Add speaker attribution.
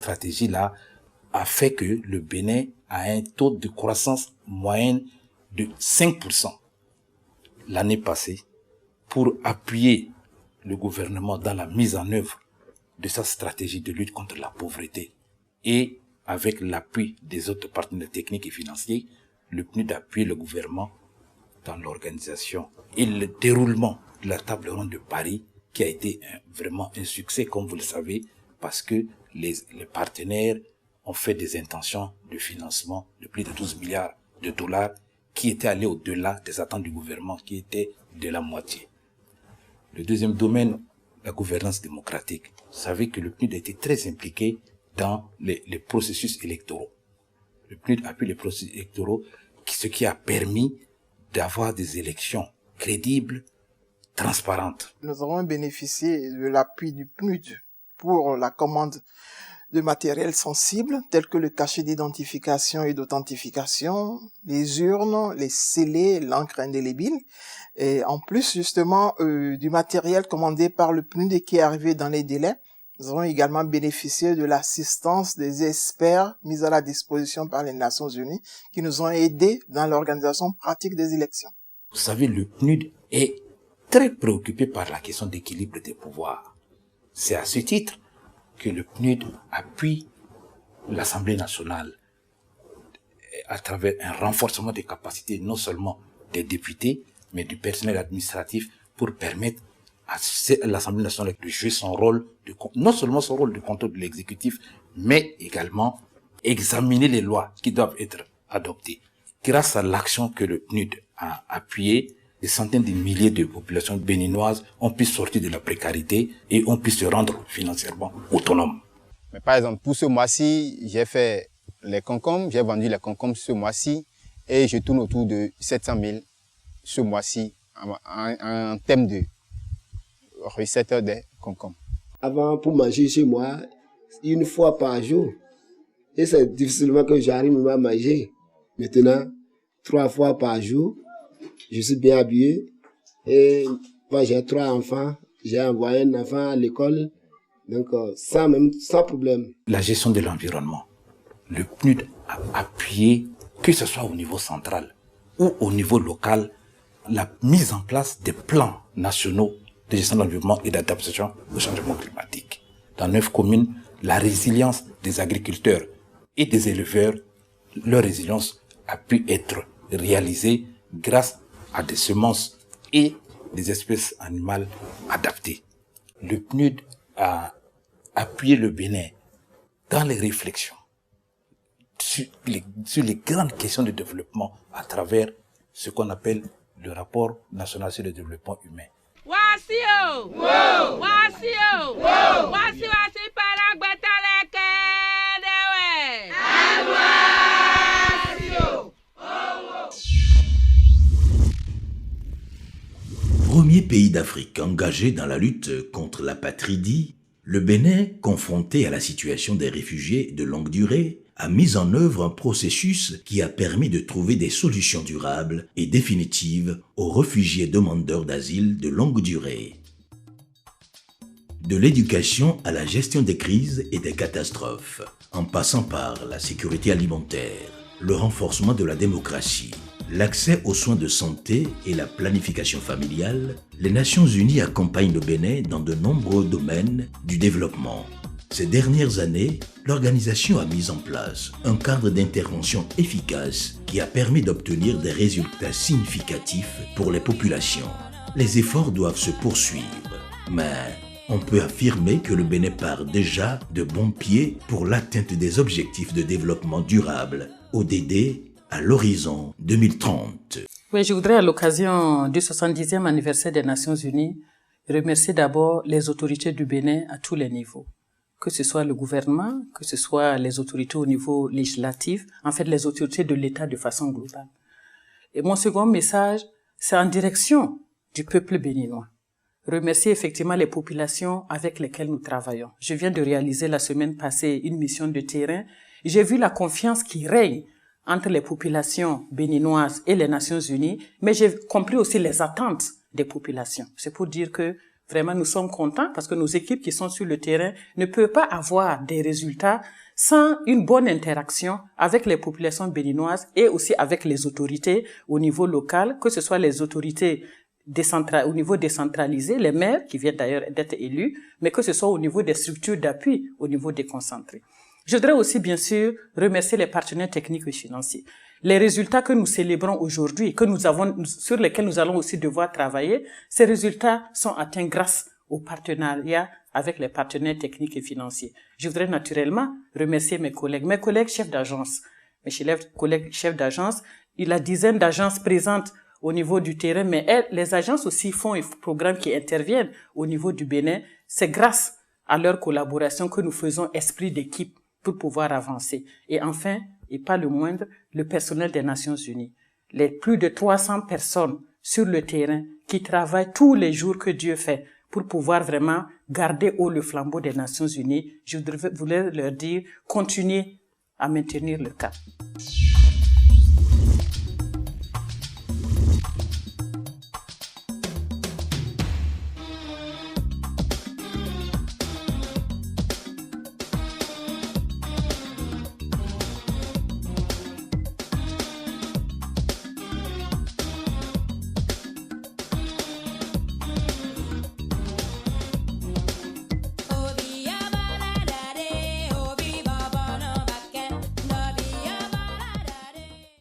Speaker 1: stratégie-là a fait que le Bénin a un taux de croissance moyenne de 5% l'année passée pour appuyer le gouvernement dans la mise en œuvre de sa stratégie de lutte contre la pauvreté. Et avec l'appui des autres partenaires techniques et financiers, le PNUD a appuyé le gouvernement dans l'organisation et le déroulement de la table ronde de Paris, qui a été vraiment un succès, comme vous le savez, parce que les partenaires ont fait des intentions de financement de plus de 12 milliards de dollars qui étaient allés au-delà des attentes du gouvernement, qui étaient de la moitié. Le deuxième domaine, la gouvernance démocratique. Vous savez que le PNUD a été très impliqué dans les processus électoraux. Le PNUD appuie les processus électoraux, ce qui a permis d'avoir des élections crédibles, transparentes.
Speaker 2: Nous avons bénéficié de l'appui du PNUD pour la commande de matériel sensible, tels que le cachet d'identification et d'authentification, les urnes, les scellés, l'encre indélébile, et en plus justement du matériel commandé par le PNUD et qui est arrivé dans les délais. Nous avons également bénéficié de l'assistance des experts mis à la disposition par les Nations Unies qui nous ont aidés dans l'organisation pratique des élections.
Speaker 1: Vous savez, le PNUD est très préoccupé par la question d'équilibre des pouvoirs. C'est à ce titre que le PNUD appuie l'Assemblée nationale à travers un renforcement des capacités non seulement des députés, mais du personnel administratif pour permettre à l'Assemblée nationale de jouer son rôle, non seulement son rôle de contrôle de l'exécutif, mais également examiner les lois qui doivent être adoptées. Grâce à l'action que le PNUD a appuyée, des centaines de milliers de populations béninoises ont pu sortir de la précarité et ont pu se rendre financièrement autonomes.
Speaker 3: Mais par exemple, pour ce mois-ci, j'ai fait les concombres, j'ai vendu les concombres ce mois-ci et je tourne autour de 700 000 ce mois-ci en termes de recette des concombres.
Speaker 4: Avant, pour manger chez moi, une fois par jour. Et c'est difficilement que j'arrive à manger. Maintenant, 3 fois par jour, je suis bien habillé. Et moi, j'ai 3 enfants. J'ai envoyé un enfant à l'école. Donc, sans problème.
Speaker 1: La gestion de l'environnement. Le PNUD a appuyé, que ce soit au niveau central ou au niveau local, la mise en place des plans nationaux de gestion de l'environnement et d'adaptation au changement climatique. Dans 9 communes, la résilience des agriculteurs et des éleveurs, leur résilience a pu être réalisée grâce à des semences et des espèces animales adaptées. Le PNUD a appuyé le Bénin dans les réflexions sur les grandes questions de développement à travers ce qu'on appelle le rapport national sur le développement humain.
Speaker 5: Wasio, wow. Wasio, wow. Wasi paragbetaleke dewe. Wasio.
Speaker 6: Premier pays d'Afrique engagé dans la lutte contre l'apatridie, le Bénin, confronté à la situation des réfugiés de longue durée, a mis en œuvre un processus qui a permis de trouver des solutions durables et définitives aux réfugiés demandeurs d'asile de longue durée. De l'éducation à la gestion des crises et des catastrophes, en passant par la sécurité alimentaire, le renforcement de la démocratie, l'accès aux soins de santé et la planification familiale, les Nations Unies accompagnent le Bénin dans de nombreux domaines du développement. Ces dernières années, l'organisation a mis en place un cadre d'intervention efficace qui a permis d'obtenir des résultats significatifs pour les populations. Les efforts doivent se poursuivre, mais on peut affirmer que le Bénin part déjà de bons pieds pour l'atteinte des objectifs de développement durable, ODD, à l'horizon 2030.
Speaker 7: Oui, je voudrais à l'occasion du 70e anniversaire des Nations Unies remercier d'abord les autorités du Bénin à tous les niveaux. Que ce soit le gouvernement, que ce soit les autorités au niveau législatif, en fait les autorités de l'État de façon globale. Et mon second message, c'est en direction du peuple béninois. Remercier effectivement les populations avec lesquelles nous travaillons. Je viens de réaliser la semaine passée une mission de terrain. J'ai vu la confiance qui règne entre les populations béninoises et les Nations Unies, mais j'ai compris aussi les attentes des populations. C'est pour dire que Vraiment, nous sommes contents parce que nos équipes qui sont sur le terrain ne peuvent pas avoir des résultats sans une bonne interaction avec les populations béninoises et aussi avec les autorités au niveau local, que ce soit les autorités au niveau décentralisé, les maires qui viennent d'ailleurs d'être élus, mais que ce soit au niveau des structures d'appui, au niveau déconcentré. Je voudrais aussi bien sûr remercier les partenaires techniques et financiers. Les résultats que nous célébrons aujourd'hui, sur lesquels nous allons aussi devoir travailler, ces résultats sont atteints grâce au partenariat avec les partenaires techniques et financiers. Je voudrais naturellement remercier mes collègues chefs d'agence. Mes collègues chefs d'agence, il y a la dizaine d'agences présentes au niveau du terrain, mais les agences aussi font un programme qui interviennent au niveau du Bénin. C'est grâce à leur collaboration que nous faisons esprit d'équipe pour pouvoir avancer. Et enfin, et pas le moindre, le personnel des Nations Unies. Les plus de 300 personnes sur le terrain qui travaillent tous les jours que Dieu fait pour pouvoir vraiment garder haut le flambeau des Nations Unies. Je voulais leur dire, continuez à maintenir le cap.